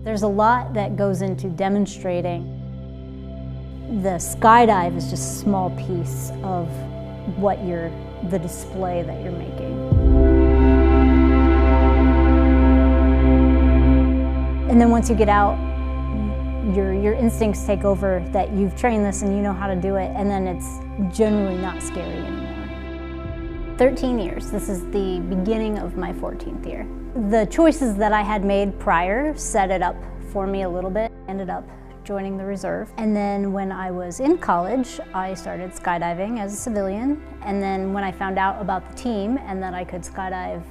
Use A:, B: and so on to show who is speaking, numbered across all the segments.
A: There's a lot that goes into demonstrating. The skydive is just a small piece of the display that you're making. And then once you get out, your instincts take over that you've trained this and you know how to do it, and then it's generally not scary anymore. 13 years, this is the beginning of my 14th year. The choices that I had made prior set it up for me a little bit. Ended up joining the reserve. And then when I was in college, I started skydiving as a civilian. And then when I found out about the team and that I could skydive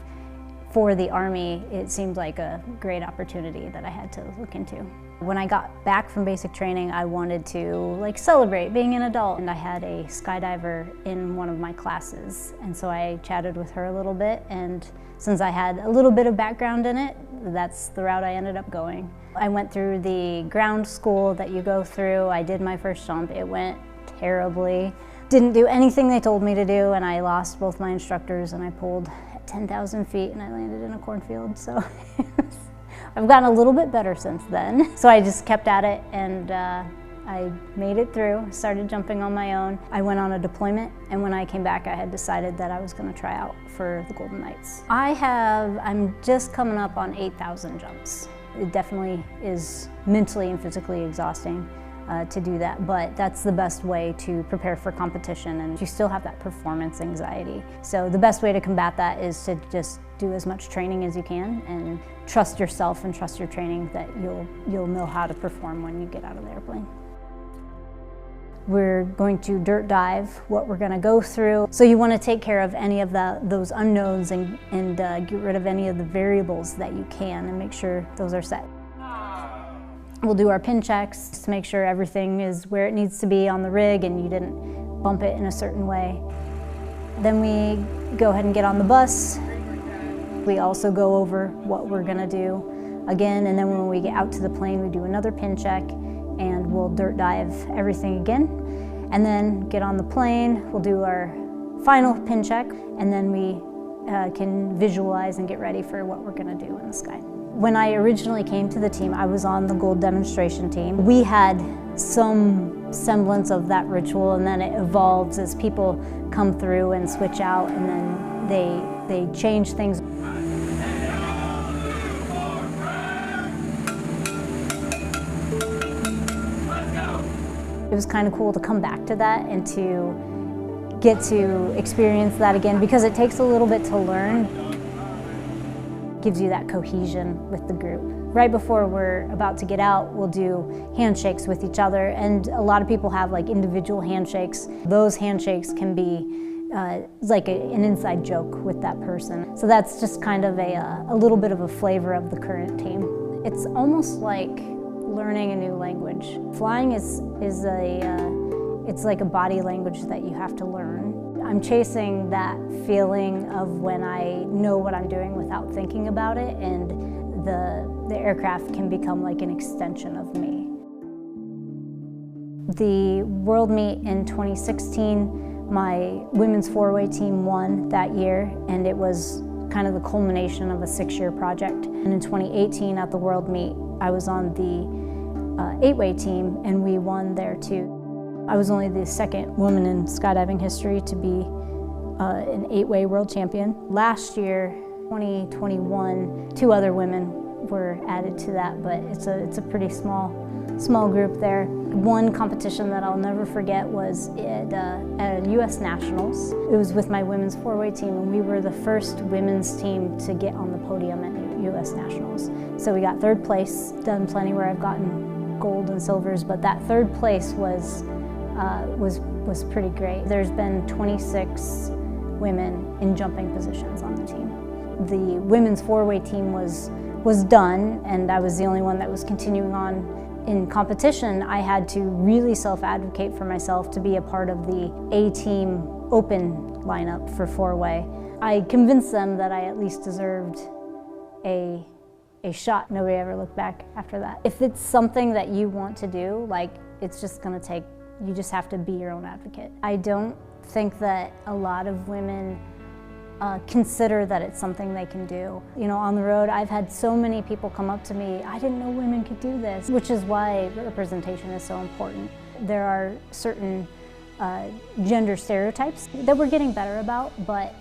A: for the Army, it seemed like a great opportunity that I had to look into. When I got back from basic training, I wanted to celebrate being an adult, and I had a skydiver in one of my classes, and so I chatted with her a little bit, and since I had a little bit of background in it, that's the route I ended up going. I went through the ground school that you go through. I did my first jump. It went terribly. Didn't do anything they told me to do, and I lost both my instructors, and I pulled at 10,000 feet and I landed in a cornfield, so I've gotten a little bit better since then. So I just kept at it, and I made it through, started jumping on my own. I went on a deployment, and when I came back, I had decided that I was going to try out for the Golden Knights. I'm just coming up on 8,000 jumps. It definitely is mentally and physically exhausting to do that, but that's the best way to prepare for competition, and you still have that performance anxiety. So the best way to combat that is to just do as much training as you can and trust yourself and trust your training that you'll know how to perform when you get out of the airplane. We're going to dirt dive, what we're going to go through. So you want to take care of any of those unknowns and get rid of any of the variables that you can and make sure those are set. We'll do our pin checks to make sure everything is where it needs to be on the rig and you didn't bump it in a certain way. Then we go ahead and get on the bus. We also go over what we're going to do again, and then when we get out to the plane, we do another pin check and we'll dirt dive everything again. And then get on the plane, we'll do our final pin check, and then we can visualize and get ready for what we're going to do in the sky. When I originally came to the team, I was on the gold demonstration team. We had some semblance of that ritual, and then it evolves as people come through and switch out, and then they change things. It was kind of cool to come back to that and to get to experience that again, because it takes a little bit to learn. Gives you that cohesion with the group. Right before we're about to get out, we'll do handshakes with each other, and a lot of people have individual handshakes. Those handshakes can be an inside joke with that person. So that's just kind of a little bit of a flavor of the current team. It's almost like learning a new language. Flying it's like a body language that you have to learn. I'm chasing that feeling of when I know what I'm doing without thinking about it, and the aircraft can become like an extension of me. The World Meet in 2016, my women's four-way team won that year, and it was kind of the culmination of a 6-year project. And in 2018 at the World Meet, I was on the 8-way team, and we won there too. I was only the second woman in skydiving history to be an 8-way world champion. Last year, 2021, 2 other women were added to that, but it's a pretty small group there. One competition that I'll never forget was at US Nationals. It was with my women's 4-way team, and we were the first women's team to get on the podium at US Nationals. So we got 3rd place. Done plenty where I've gotten gold and silvers, but that 3rd place was pretty great. There's been 26 women in jumping positions on the team. The women's 4-way team was done, and I was the only one that was continuing on. In competition, I had to really self-advocate for myself to be a part of the A-team open lineup for 4-way. I convinced them that I at least deserved a shot. Nobody ever looked back after that. If it's something that you want to do, it's just gonna take, you just have to be your own advocate. I don't think that a lot of women consider that it's something they can do. You know, on the road, I've had so many people come up to me, I didn't know women could do this, which is why representation is so important. There are certain gender stereotypes that we're getting better about, but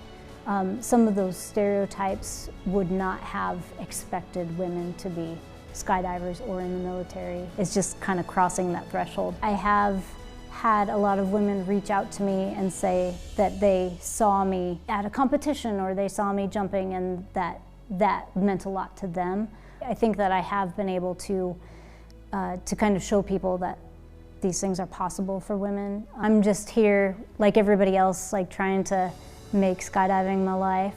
A: some of those stereotypes would not have expected women to be skydivers or in the military. It's just kind of crossing that threshold. I have had a lot of women reach out to me and say that they saw me at a competition or they saw me jumping and that meant a lot to them. I think that I have been able to kind of show people that these things are possible for women. I'm just here, like everybody else, like trying to make skydiving my life.